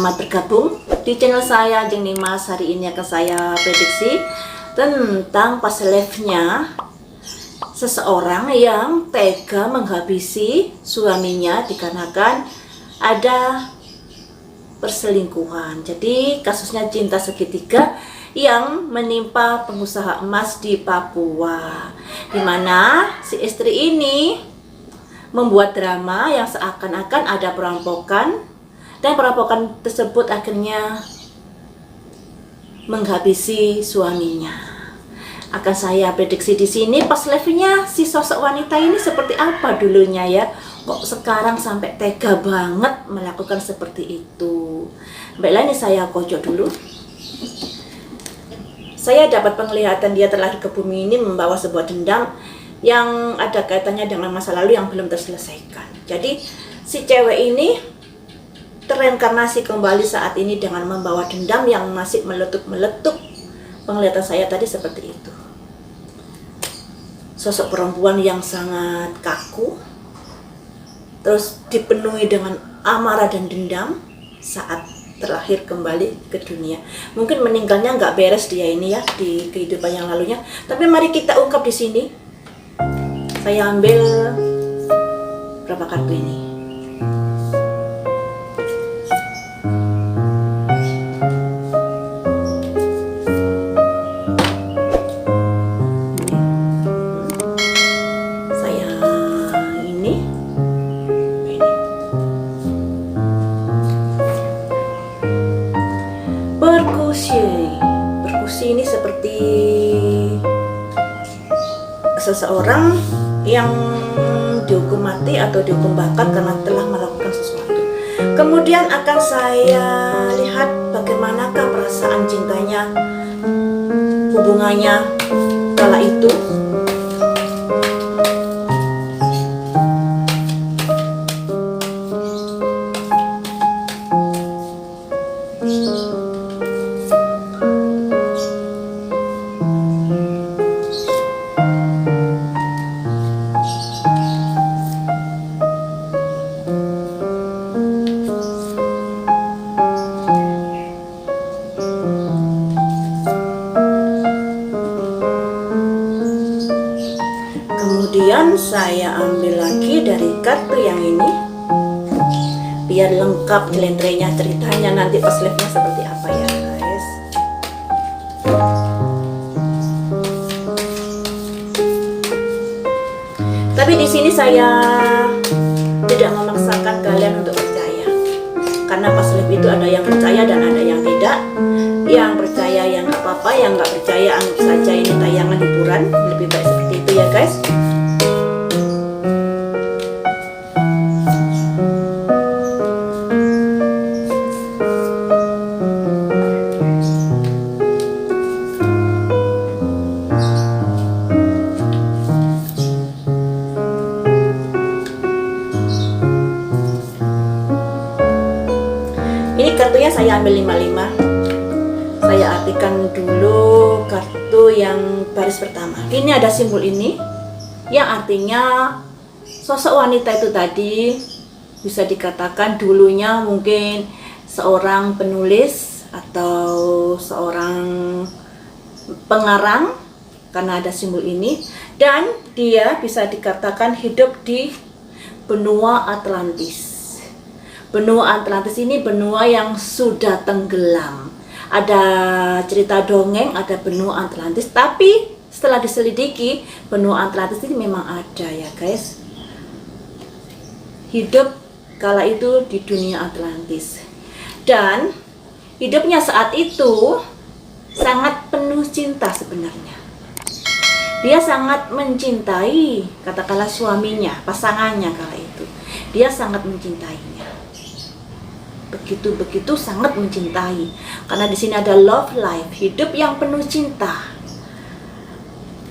Selamat bergabung di channel saya Jeng Nimas. Hari ini akan saya prediksi tentang past life-nya seseorang yang tega menghabisi suaminya dikarenakan ada perselingkuhan. Jadi kasusnya cinta segitiga yang menimpa pengusaha emas di Papua, di mana si istri ini membuat drama yang seakan-akan ada perampokan, dan perampokan tersebut akhirnya menghabisi suaminya. Akan saya prediksi di sini past life-nya si sosok wanita ini seperti apa dulunya ya. Kok sekarang sampai tega banget melakukan seperti itu. Baiklah, ini saya kocok dulu. Saya dapat penglihatan dia terlahir ke bumi ini membawa sebuah dendam yang ada kaitannya dengan masa lalu yang belum terselesaikan. Jadi si cewek ini tereinkarnasi kembali saat ini dengan membawa dendam yang masih meletup-meletup. Penglihatan saya tadi seperti itu. Sosok perempuan yang sangat kaku, terus dipenuhi dengan amarah dan dendam saat terlahir kembali ke dunia. Mungkin meninggalnya nggak beres dia ini ya di kehidupan yang lalunya. Tapi mari kita ungkap di sini. Saya ambil berapa kartu ini? Perkusi ini seperti seseorang yang dihukum mati atau dihukum bakar karena telah melakukan sesuatu. Kemudian akan saya lihat bagaimanakah perasaan cintanya, hubungannya kala itu. Kemudian saya ambil lagi dari kartu yang ini biar lengkap lentrenya, ceritanya nanti pas live-nya seperti apa ya guys. Tapi di sini saya tidak memaksakan kalian untuk percaya, karena pas live itu ada yang percaya dan ada yang tidak. Yang percaya yang nggak apa-apa, yang nggak percaya anggap saja ini tayangan hiburan. Lebih baik seperti itu ya guys. Ini kartunya saya ambil 55. Saya artikan dulu kartu yang baris pertama. Ini ada simbol ini yang artinya sosok wanita itu tadi bisa dikatakan dulunya mungkin seorang penulis atau seorang pengarang karena ada simbol ini, dan dia bisa dikatakan hidup di benua Atlantis. Benua Atlantis ini benua yang sudah tenggelam. Ada cerita dongeng, ada benua Atlantis, tapi setelah diselidiki, benua Atlantis ini memang ada ya guys. Hidup kala itu di dunia Atlantis. Dan hidupnya saat itu sangat penuh cinta sebenarnya. Dia sangat mencintai, katakanlah suaminya, pasangannya kala itu. Dia sangat mencintainya. Begitu sangat mencintai, karena di sini ada love life, hidup yang penuh cinta.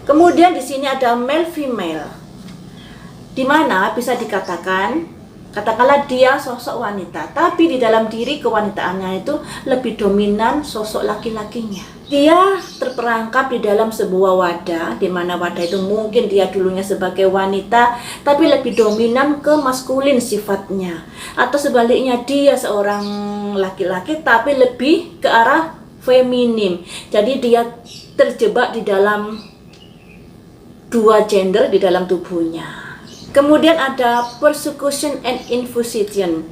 Kemudian di sini ada male female, di mana bisa dikatakan Katakanlah dia sosok wanita, tapi di dalam diri kewanitaannya itu lebih dominan sosok laki-lakinya. Dia terperangkap di dalam sebuah wadah, di mana wadah itu mungkin dia dulunya sebagai wanita, tapi lebih dominan ke maskulin sifatnya. Atau sebaliknya dia seorang laki-laki, tapi lebih ke arah feminim. Jadi dia terjebak di dalam dua gender di dalam tubuhnya. Kemudian ada persecution and infusion,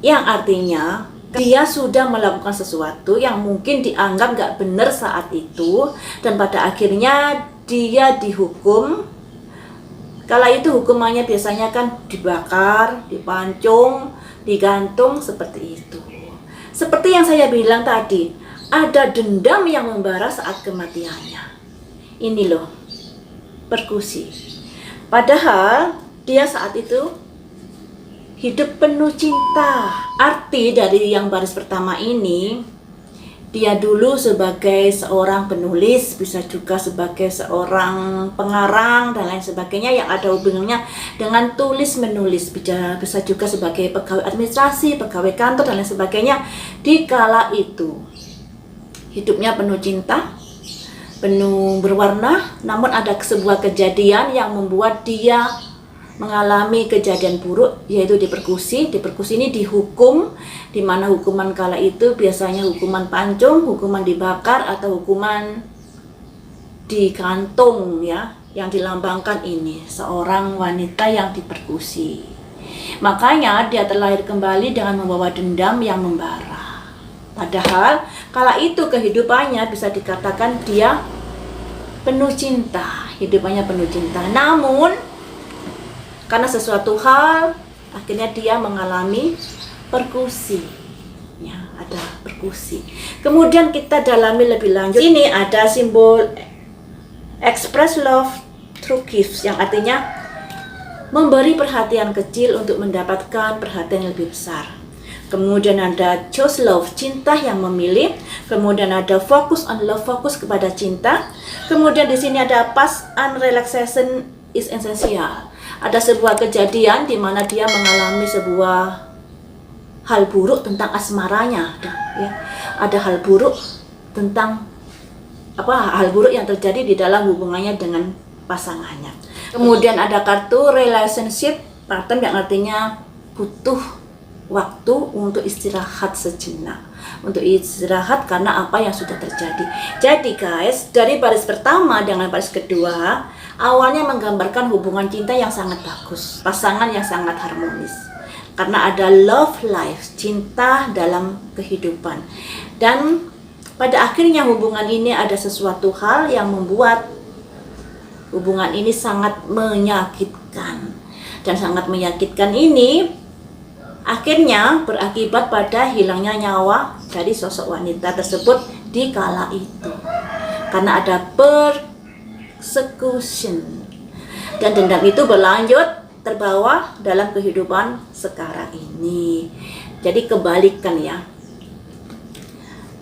yang artinya dia sudah melakukan sesuatu yang mungkin dianggap gak benar saat itu, dan pada akhirnya dia dihukum. Kala itu hukumannya biasanya kan dibakar, dipancung, digantung, seperti itu. Seperti yang saya bilang tadi, ada dendam yang membara saat kematiannya. Ini loh, persekusi. Padahal dia saat itu hidup penuh cinta. Arti dari yang baris pertama ini, dia dulu sebagai seorang penulis, bisa juga sebagai seorang pengarang dan lain sebagainya yang ada hubungannya dengan tulis menulis, bisa juga sebagai pegawai administrasi, pegawai kantor dan lain sebagainya. Di kala itu hidupnya penuh cinta, penuh berwarna, namun ada sebuah kejadian yang membuat dia mengalami kejadian buruk, yaitu dipersekusi. Dipersekusi ini dihukum, di mana hukuman kala itu biasanya hukuman pancung, hukuman dibakar, atau hukuman digantung, ya, yang dilambangkan ini seorang wanita yang dipersekusi. Makanya dia terlahir kembali dengan membawa dendam yang membara. Padahal kala itu kehidupannya bisa dikatakan dia penuh cinta, hidupannya penuh cinta. Namun karena sesuatu hal akhirnya dia mengalami persekusi. Ya, ada persekusi. Kemudian kita dalami lebih lanjut. Ini ada simbol express love through gifts, yang artinya memberi perhatian kecil untuk mendapatkan perhatian yang lebih besar. Kemudian ada choose love, cinta yang memilih. Kemudian ada focus on love, fokus kepada cinta. Kemudian di sini ada past and relaxation is essential. Ada sebuah kejadian di mana dia mengalami sebuah hal buruk tentang asmaranya, ya. Ada hal buruk tentang hal buruk yang terjadi di dalam hubungannya dengan pasangannya. Kemudian ada kartu relationship partner, yang artinya butuh waktu untuk istirahat sejenak, untuk istirahat karena apa yang sudah terjadi. Jadi guys, dari baris pertama dengan baris kedua, awalnya menggambarkan hubungan cinta yang sangat bagus, pasangan yang sangat harmonis, karena ada love life, cinta dalam kehidupan. Dan pada akhirnya hubungan ini ada sesuatu hal yang membuat hubungan ini sangat menyakitkan. Dan sangat menyakitkan ini akhirnya berakibat pada hilangnya nyawa dari sosok wanita tersebut di kala itu, karena ada persecution. Dan dendam itu berlanjut terbawa dalam kehidupan sekarang ini. Jadi kebalikan, ya.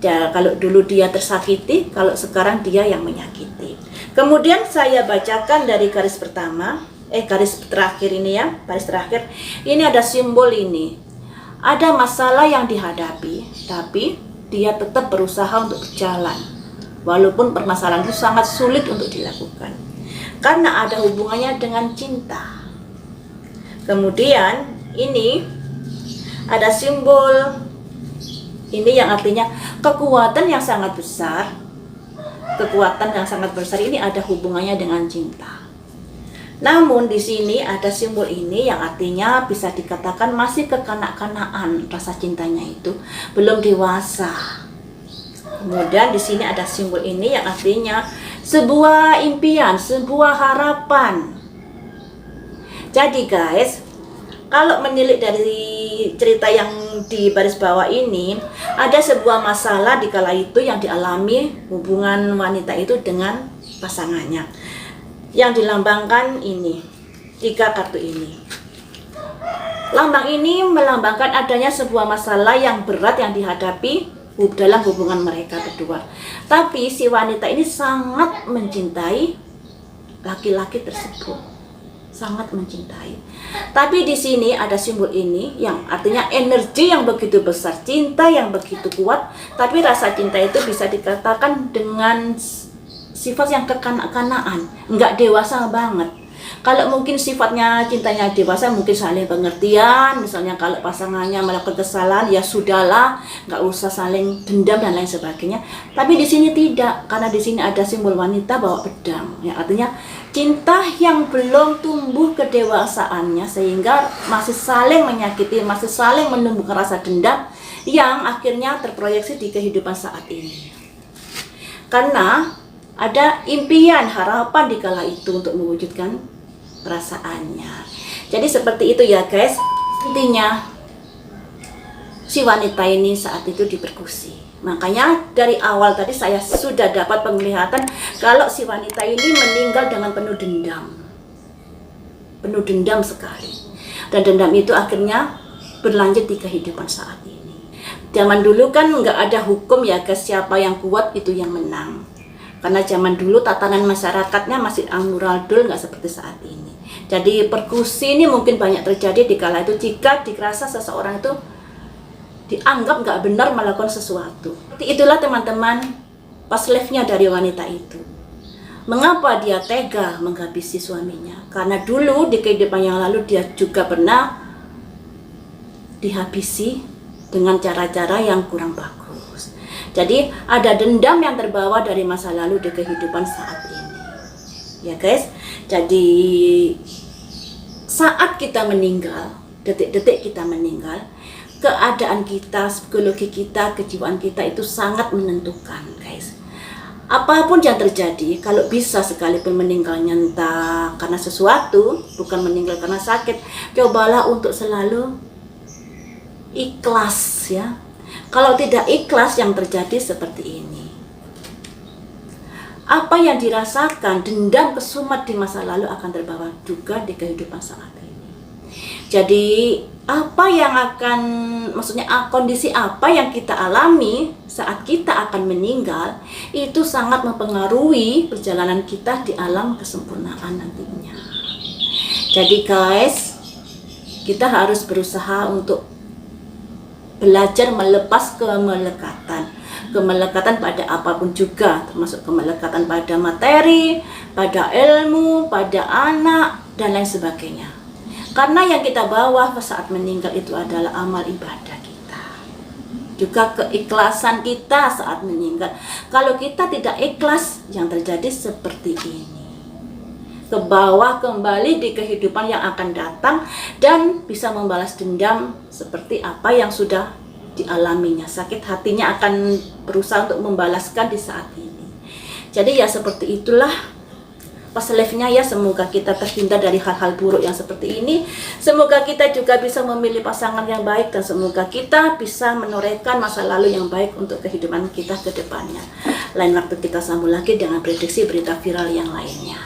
Kalau dulu dia tersakiti, kalau sekarang dia yang menyakiti. Kemudian saya bacakan dari garis pertama, garis terakhir ini, ya, garis terakhir. Ini ada simbol ini. Ada masalah yang dihadapi, tapi dia tetap berusaha untuk berjalan. Walaupun permasalahan itu sangat sulit untuk dilakukan. Karena ada hubungannya dengan cinta. Kemudian ini ada simbol ini yang artinya kekuatan yang sangat besar. Kekuatan yang sangat besar ini ada hubungannya dengan cinta. Namun di sini ada simbol ini yang artinya bisa dikatakan masih kekanak-kanakan rasa cintanya itu, belum dewasa. Kemudian di sini ada simbol ini yang artinya sebuah impian, sebuah harapan. Jadi guys, kalau menilik dari cerita yang di baris bawah ini, ada sebuah masalah di kala itu yang dialami hubungan wanita itu dengan pasangannya, yang dilambangkan ini, 3 kartu ini. Lambang ini melambangkan adanya sebuah masalah yang berat yang dihadapi dalam hubungan mereka berdua. Tapi si wanita ini sangat mencintai laki-laki tersebut, sangat mencintai. Tapi di sini ada simbol ini yang artinya energi yang begitu besar, cinta yang begitu kuat, tapi rasa cinta itu bisa dikatakan dengan sifat yang kekanak-kanakan, nggak dewasa banget. Kalau mungkin sifatnya cintanya dewasa, mungkin saling pengertian, misalnya kalau pasangannya melakukan kesalahan, ya sudahlah, nggak usah saling dendam dan lain sebagainya. Tapi di sini tidak, karena di sini ada simbol wanita bawa pedang, ya artinya cinta yang belum tumbuh kedewasaannya sehingga masih saling menyakiti, masih saling menumbuhkan rasa dendam yang akhirnya terproyeksi di kehidupan saat ini. Karena ada impian, harapan di kala itu untuk mewujudkan perasaannya. Jadi seperti itu ya guys. Intinya si wanita ini saat itu dipersekusi. Makanya dari awal tadi saya sudah dapat penglihatan kalau si wanita ini meninggal dengan penuh dendam. Penuh dendam sekali. Dan dendam itu akhirnya berlanjut di kehidupan saat ini. Zaman dulu kan nggak ada hukum ya guys, siapa yang kuat itu yang menang. Karena zaman dulu tatanan masyarakatnya masih amburadul, nggak seperti saat ini. Jadi persekusi ini mungkin banyak terjadi di kala itu jika dirasa seseorang itu dianggap nggak benar melakukan sesuatu. Itulah teman-teman past life-nya dari wanita itu. Mengapa dia tega menghabisi suaminya? Karena dulu di kehidupan yang lalu dia juga pernah dihabisi dengan cara-cara yang kurang bagus. Jadi ada dendam yang terbawa dari masa lalu di kehidupan saat ini. Ya guys, jadi saat kita meninggal, detik-detik kita meninggal, keadaan kita, psikologi kita, kejiwaan kita itu sangat menentukan guys. Apapun yang terjadi, kalau bisa sekalipun meninggalnya entah karena sesuatu, bukan meninggal karena sakit, cobalah untuk selalu ikhlas ya. Kalau tidak ikhlas yang terjadi seperti ini. Apa yang dirasakan, dendam, kesumat di masa lalu akan terbawa juga di kehidupan saat ini. Jadi apa yang akan, maksudnya kondisi apa yang kita alami saat kita akan meninggal, itu sangat mempengaruhi perjalanan kita di alam kesempurnaan nantinya. Jadi guys, kita harus berusaha untuk belajar melepas kemelekatan pada apapun juga, termasuk kemelekatan pada materi, pada ilmu, pada anak, dan lain sebagainya. Karena yang kita bawa saat meninggal itu adalah amal ibadah kita, juga keikhlasan kita saat meninggal. Kalau kita tidak ikhlas, yang terjadi seperti ini, ke bawah kembali di kehidupan yang akan datang dan bisa membalas dendam seperti apa yang sudah dialaminya. Sakit hatinya akan berusaha untuk membalaskan di saat ini. Jadi ya seperti itulah pas life-nya ya. Semoga kita terhindar dari hal-hal buruk yang seperti ini. Semoga kita juga bisa memilih pasangan yang baik dan semoga kita bisa menorehkan masa lalu yang baik untuk kehidupan kita ke depannya. Lain waktu kita sambung lagi dengan prediksi berita viral yang lainnya.